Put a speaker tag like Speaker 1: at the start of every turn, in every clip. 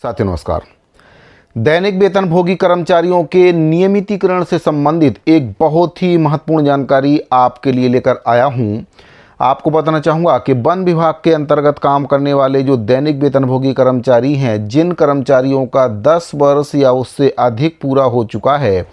Speaker 1: साथियों नमस्कार। दैनिक वेतनभोगी कर्मचारियों के नियमितीकरण से संबंधित एक बहुत ही महत्वपूर्ण जानकारी आपके लिए लेकर आया हूं। आपको बताना चाहूँगा कि वन विभाग के अंतर्गत काम करने वाले जो दैनिक वेतनभोगी कर्मचारी हैं, जिन कर्मचारियों का 10 वर्ष या उससे अधिक पूरा हो चुका है,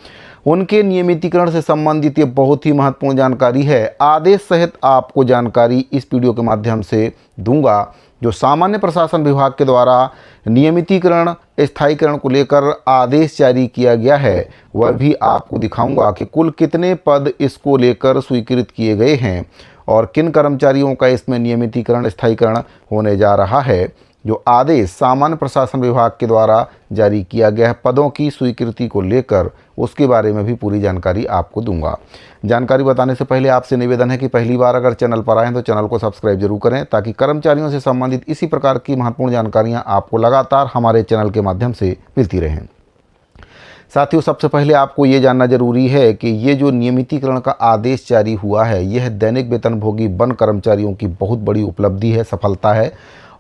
Speaker 1: उनके नियमितीकरण से संबंधित ये बहुत ही महत्वपूर्ण जानकारी है। आदेश सहित आपको जानकारी इस वीडियो के माध्यम से दूंगा। जो सामान्य प्रशासन विभाग के द्वारा नियमितीकरण स्थायीकरण को लेकर आदेश जारी किया गया है, वह भी आपको दिखाऊंगा कि कुल कितने पद इसको लेकर स्वीकृत किए गए हैं और किन कर्मचारियों का इसमें नियमितीकरण स्थायीकरण होने जा रहा है। जो आदेश सामान्य प्रशासन विभाग के द्वारा जारी किया गया है पदों की स्वीकृति को लेकर, उसके बारे में भी पूरी जानकारी आपको दूंगा। जानकारी बताने से पहले आपसे निवेदन है कि पहली बार अगर चैनल पर आएँ तो चैनल को सब्सक्राइब जरूर करें, ताकि कर्मचारियों से संबंधित इसी प्रकार की महत्वपूर्ण जानकारियाँ आपको लगातार हमारे चैनल के माध्यम से मिलती रहें। साथियों, सबसे पहले आपको ये जानना जरूरी है कि ये जो नियमितीकरण का आदेश जारी हुआ है, यह दैनिक वेतनभोगी वन कर्मचारियों की बहुत बड़ी उपलब्धि है, सफलता है।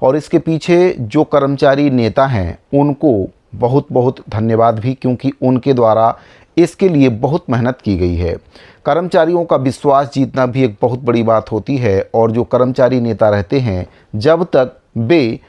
Speaker 1: और इसके पीछे जो कर्मचारी नेता हैं उनको बहुत बहुत धन्यवाद भी, क्योंकि उनके द्वारा इसके लिए बहुत मेहनत की गई है। कर्मचारियों का विश्वास जीतना भी एक बहुत बड़ी बात होती है, और जो कर्मचारी नेता रहते हैं, जब तक वे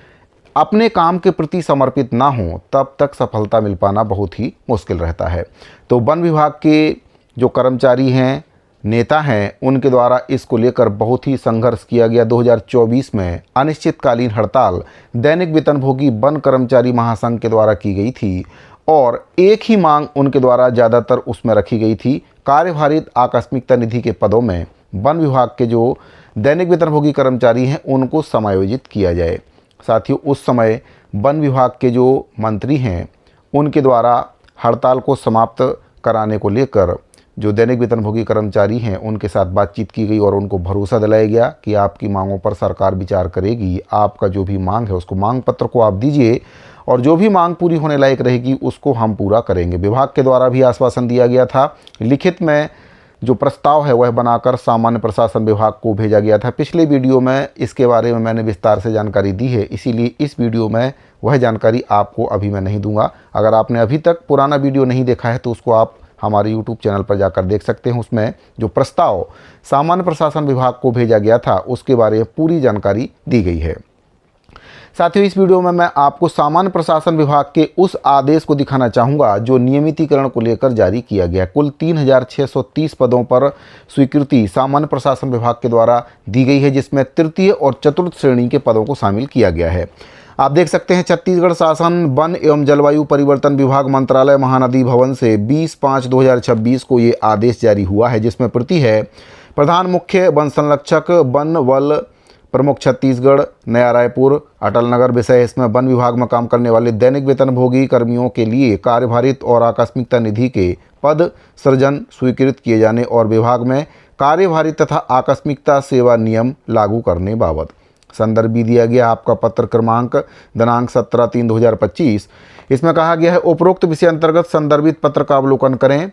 Speaker 1: अपने काम के प्रति समर्पित ना हों तब तक सफलता मिल पाना बहुत ही मुश्किल रहता है। तो वन विभाग के जो कर्मचारी हैं, नेता हैं, उनके द्वारा इसको लेकर बहुत ही संघर्ष किया गया। 2024 में अनिश्चितकालीन हड़ताल दैनिक वेतनभोगी वन कर्मचारी महासंघ के द्वारा की गई थी, और एक ही मांग उनके द्वारा ज़्यादातर उसमें रखी गई थी, कार्यभारित आकस्मिकता निधि के पदों में वन विभाग के जो दैनिक वेतनभोगी कर्मचारी हैं उनको समायोजित किया जाए। साथियों, उस समय वन विभाग के जो मंत्री हैं उनके द्वारा हड़ताल को समाप्त कराने को लेकर जो दैनिक वेतनभोगी कर्मचारी हैं उनके साथ बातचीत की गई, और उनको भरोसा दिलाया गया कि आपकी मांगों पर सरकार विचार करेगी। आपका जो भी मांग है उसको मांग पत्र को आप दीजिए, और जो भी मांग पूरी होने लायक रहेगी उसको हम पूरा करेंगे। विभाग के द्वारा भी आश्वासन दिया गया था। लिखित में जो प्रस्ताव है वह बनाकर सामान्य प्रशासन विभाग को भेजा गया था। पिछले वीडियो में इसके बारे में मैंने विस्तार से जानकारी दी है, इसीलिए इस वीडियो में वह जानकारी आपको अभी मैं नहीं दूंगा। अगर आपने अभी तक पुराना वीडियो नहीं देखा है तो उसको आप हमारे YouTube चैनल पर जाकर देख सकते हैं। उसमें जो प्रस्ताव सामान्य प्रशासन विभाग को भेजा गया था उसके बारे में पूरी जानकारी दी गई है। साथियों, इस वीडियो में मैं आपको सामान्य प्रशासन विभाग के उस आदेश को दिखाना चाहूँगा जो नियमितीकरण को लेकर जारी किया गया। कुल 3630 पदों पर स्वीकृति सामान्य प्रशासन विभाग के द्वारा दी गई है, जिसमें तृतीय और चतुर्थ श्रेणी के पदों को शामिल किया गया है। आप देख सकते हैं, छत्तीसगढ़ शासन वन एवं जलवायु परिवर्तन विभाग मंत्रालय महानदी भवन से 20/5/2026 को ये आदेश जारी हुआ है, जिसमें प्रति है प्रधान मुख्य वन संरक्षक वन वल प्रमुख छत्तीसगढ़ नया रायपुर अटल नगर विषय। इसमें वन विभाग में काम करने वाले दैनिक वेतनभोगी कर्मियों के लिए कार्यभारित और आकस्मिकता निधि के पद सृजन स्वीकृत किए जाने और विभाग में कार्यभारित तथा आकस्मिकता सेवा नियम लागू करने बाबत संदर्भ भी दिया गया। आपका पत्र क्रमांक दिनांक 17/3/2025। इसमें कहा गया है, उपरोक्त विषय अंतर्गत संदर्भित पत्र का अवलोकन करें।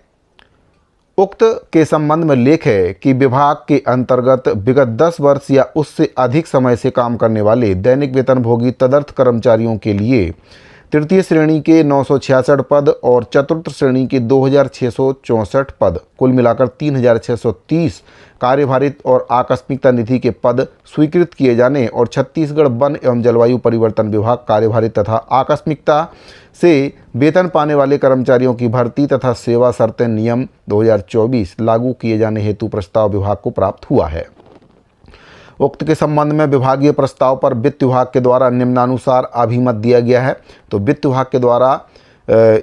Speaker 1: उक्त के संबंध में लेख है कि विभाग के अंतर्गत विगत 10 वर्ष या उससे अधिक समय से काम करने वाले दैनिक वेतनभोगी तदर्थ कर्मचारियों के लिए तृतीय श्रेणी के 966 पद और चतुर्थ श्रेणी के 2664 पद, कुल मिलाकर 3630 कार्यभारित और आकस्मिकता निधि के पद स्वीकृत किए जाने और छत्तीसगढ़ वन एवं जलवायु परिवर्तन विभाग कार्यभारित तथा आकस्मिकता से वेतन पाने वाले कर्मचारियों की भर्ती तथा सेवा शर्तें नियम 2024 लागू किए जाने हेतु प्रस्ताव विभाग को प्राप्त हुआ है। उक्त के संबंध में विभागीय प्रस्ताव पर वित्त विभाग के द्वारा निम्नानुसार अभिमत दिया गया है। तो वित्त विभाग के द्वारा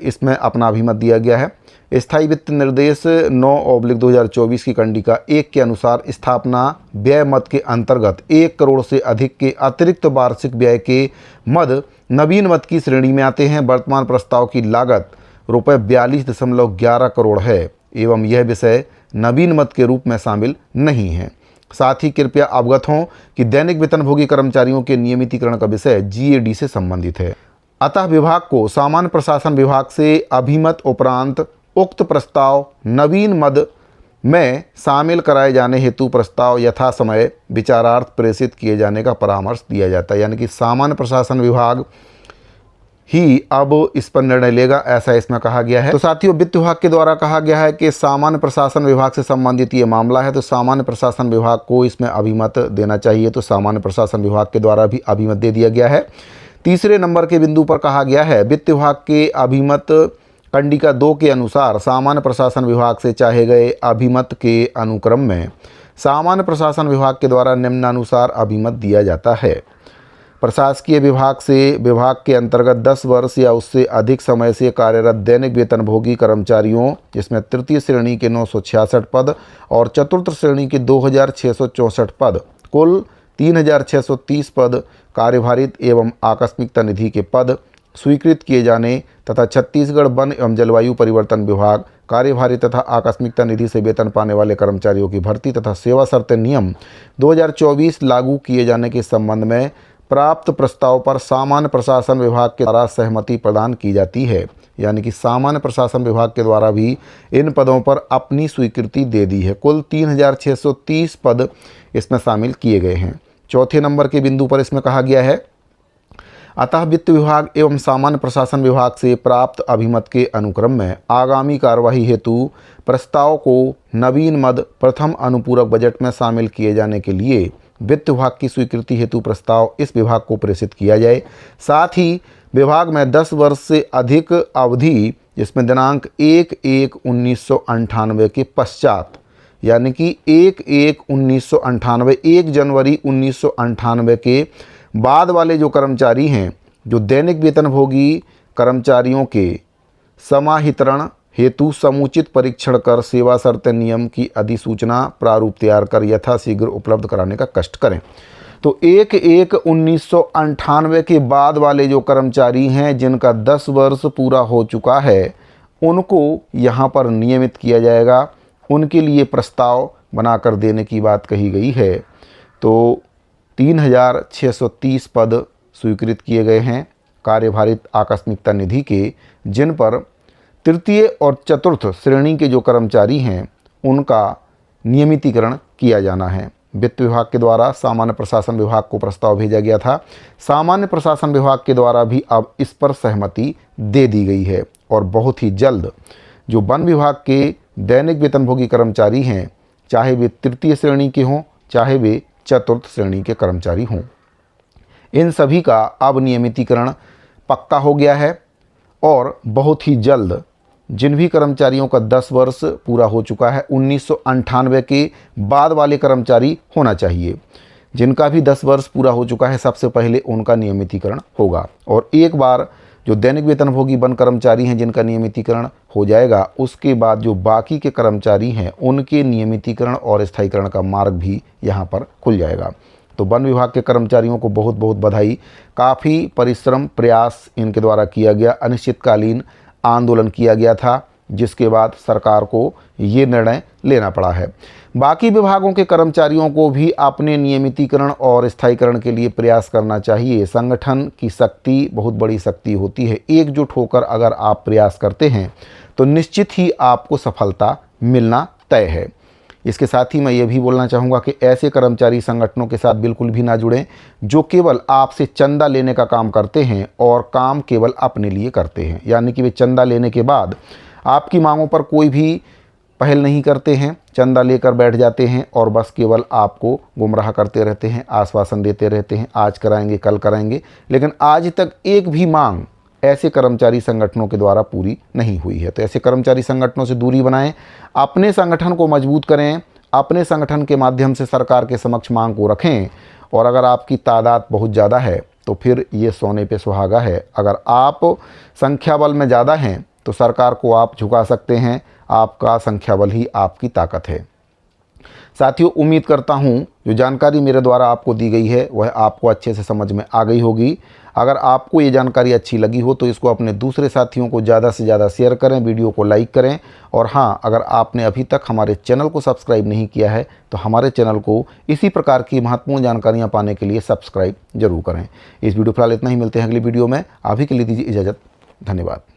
Speaker 1: इसमें अपना अभिमत दिया गया है। स्थायी वित्त निर्देश 9/2024 की कंडिका 1 के अनुसार स्थापना व्यय मद के अंतर्गत 1 करोड़ से अधिक के अतिरिक्त वार्षिक व्यय के मद नवीन मद की श्रेणी में आते हैं। वर्तमान प्रस्ताव की लागत ₹42.11 करोड़ है एवं यह विषय नवीन मद के रूप में शामिल नहीं है। साथ ही कृपया अवगत हों कि दैनिक वेतनभोगी कर्मचारियों के नियमितीकरण का विषय GAD से संबंधित है। अतः विभाग को सामान्य प्रशासन विभाग से अभिमत उपरांत उक्त प्रस्ताव नवीन मद में शामिल कराए जाने हेतु प्रस्ताव यथा समय विचारार्थ प्रेषित किए जाने का परामर्श दिया जाता है। यानी कि सामान्य प्रशासन विभाग ही अब इस पर निर्णय लेगा, ऐसा इसमें कहा गया है। तो साथियों, वित्त विभाग के द्वारा कहा गया है कि सामान्य प्रशासन विभाग से संबंधित ये मामला है, तो सामान्य प्रशासन विभाग को इसमें अभिमत देना चाहिए। तो सामान्य प्रशासन विभाग के द्वारा भी अभिमत दे दिया गया है। तीसरे नंबर के बिंदु पर कहा गया है, वित्त विभाग के अभिमत कंडिका 2 के अनुसार सामान्य प्रशासन विभाग से चाहे गए अभिमत के अनुक्रम में सामान्य प्रशासन विभाग के द्वारा निम्नानुसार अभिमत दिया जाता है। प्रशासकीय विभाग से विभाग के अंतर्गत 10 वर्ष या उससे अधिक समय से कार्यरत दैनिक वेतनभोगी कर्मचारियों, जिसमें तृतीय श्रेणी के 966 पद और चतुर्थ श्रेणी के 2664 पद, कुल 3630 पद कार्यभारित एवं आकस्मिकता निधि के पद स्वीकृत किए जाने तथा छत्तीसगढ़ वन एवं जलवायु परिवर्तन विभाग कार्यभारी तथा आकस्मिकता निधि से वेतन पाने वाले कर्मचारियों की भर्ती तथा सेवा शर्तें नियम 2024 लागू किए जाने के संबंध में प्राप्त प्रस्ताव पर सामान्य प्रशासन विभाग के द्वारा सहमति प्रदान की जाती है। यानी कि सामान्य प्रशासन विभाग के द्वारा भी इन पदों पर अपनी स्वीकृति दे दी है। कुल 3630 पद इसमें शामिल किए गए हैं। चौथे नंबर के बिंदु पर इसमें कहा गया है, अतः वित्त विभाग एवं सामान्य प्रशासन विभाग से प्राप्त अभिमत के अनुक्रम में आगामी कार्यवाही हेतु प्रस्ताव को नवीन मद प्रथम अनुपूरक बजट में शामिल किए जाने के लिए वित्त विभाग की स्वीकृति हेतु प्रस्ताव इस विभाग को प्रेषित किया जाए। साथ ही विभाग में 10 वर्ष से अधिक अवधि, जिसमें दिनांक 1/1/1998 के पश्चात, यानी कि 1/1/1998, 1 जनवरी 1998 के बाद वाले जो कर्मचारी हैं, जो दैनिक वेतनभोगी कर्मचारियों के समाहितरण हेतु समुचित परीक्षण कर सेवा शर्तें नियम की अधिसूचना प्रारूप तैयार कर यथाशीघ्र उपलब्ध कराने का कष्ट करें। तो 1/1/1998 के बाद वाले जो कर्मचारी हैं, जिनका 10 वर्ष पूरा हो चुका है, उनको यहाँ पर नियमित किया जाएगा। उनके लिए प्रस्ताव बनाकर देने की बात कही गई है। तो 3630 पद स्वीकृत किए गए हैं कार्यभारित आकस्मिकता निधि के, जिन पर तृतीय और चतुर्थ श्रेणी के जो कर्मचारी हैं उनका नियमितीकरण किया जाना है। वित्त विभाग के द्वारा सामान्य प्रशासन विभाग को प्रस्ताव भेजा गया था। सामान्य प्रशासन विभाग के द्वारा भी अब इस पर सहमति दे दी गई है और बहुत ही जल्द जो वन विभाग के दैनिक वेतनभोगी कर्मचारी हैं, चाहे वे तृतीय श्रेणी के हों चाहे वे चतुर्थ श्रेणी के कर्मचारी हों, इन सभी का अब नियमितीकरण पक्का हो गया है। और बहुत ही जल्द जिन भी कर्मचारियों का 10 वर्ष पूरा हो चुका है, 1998 के बाद वाले कर्मचारी होना चाहिए, जिनका भी 10 वर्ष पूरा हो चुका है, सबसे पहले उनका नियमितीकरण होगा। और एक बार जो दैनिक वेतनभोगी वन कर्मचारी हैं जिनका नियमितीकरण हो जाएगा, उसके बाद जो बाकी के कर्मचारी हैं उनके नियमितीकरण और स्थायीकरण का मार्ग भी यहाँ पर खुल जाएगा। तो वन विभाग के कर्मचारियों को बहुत बहुत बधाई। काफ़ी परिश्रम प्रयास इनके द्वारा किया गया, अनिश्चितकालीन आंदोलन किया गया था, जिसके बाद सरकार को ये निर्णय लेना पड़ा है। बाकी विभागों के कर्मचारियों को भी अपने नियमितीकरण और स्थायीकरण के लिए प्रयास करना चाहिए। संगठन की शक्ति बहुत बड़ी शक्ति होती है। एकजुट होकर अगर आप प्रयास करते हैं तो निश्चित ही आपको सफलता मिलना तय है। इसके साथ ही मैं ये भी बोलना चाहूँगा कि ऐसे कर्मचारी संगठनों के साथ बिल्कुल भी ना जुड़ें जो केवल आपसे चंदा लेने का काम करते हैं और काम केवल अपने लिए करते हैं। यानी कि वे चंदा लेने के बाद आपकी मांगों पर कोई भी पहल नहीं करते हैं, चंदा लेकर बैठ जाते हैं और बस केवल आपको गुमराह करते रहते हैं, आश्वासन देते रहते हैं, आज कराएंगे कल कराएंगे, लेकिन आज तक एक भी मांग ऐसे कर्मचारी संगठनों के द्वारा पूरी नहीं हुई है। तो ऐसे कर्मचारी संगठनों से दूरी बनाएं, अपने संगठन को मजबूत करें, अपने संगठन के माध्यम से सरकार के समक्ष मांग को रखें। और अगर आपकी तादाद बहुत ज़्यादा है तो फिर ये सोने पे सुहागा है। अगर आप संख्या बल में ज़्यादा हैं तो सरकार को आप झुका सकते हैं। आपका संख्या बल ही आपकी ताकत है। साथियों, उम्मीद करता हूँ जो जानकारी मेरे द्वारा आपको दी गई है वह आपको अच्छे से समझ में आ गई होगी। अगर आपको ये जानकारी अच्छी लगी हो तो इसको अपने दूसरे साथियों को ज़्यादा से ज़्यादा शेयर करें, वीडियो को लाइक करें। और हाँ, अगर आपने अभी तक हमारे चैनल को सब्सक्राइब नहीं किया है तो हमारे चैनल को इसी प्रकार की महत्वपूर्ण जानकारियाँ पाने के लिए सब्सक्राइब जरूर करें। इस वीडियो फिलहाल इतना ही, मिलते हैं अगली वीडियो में। अभी के लिए दीजिए इजाज़त। धन्यवाद।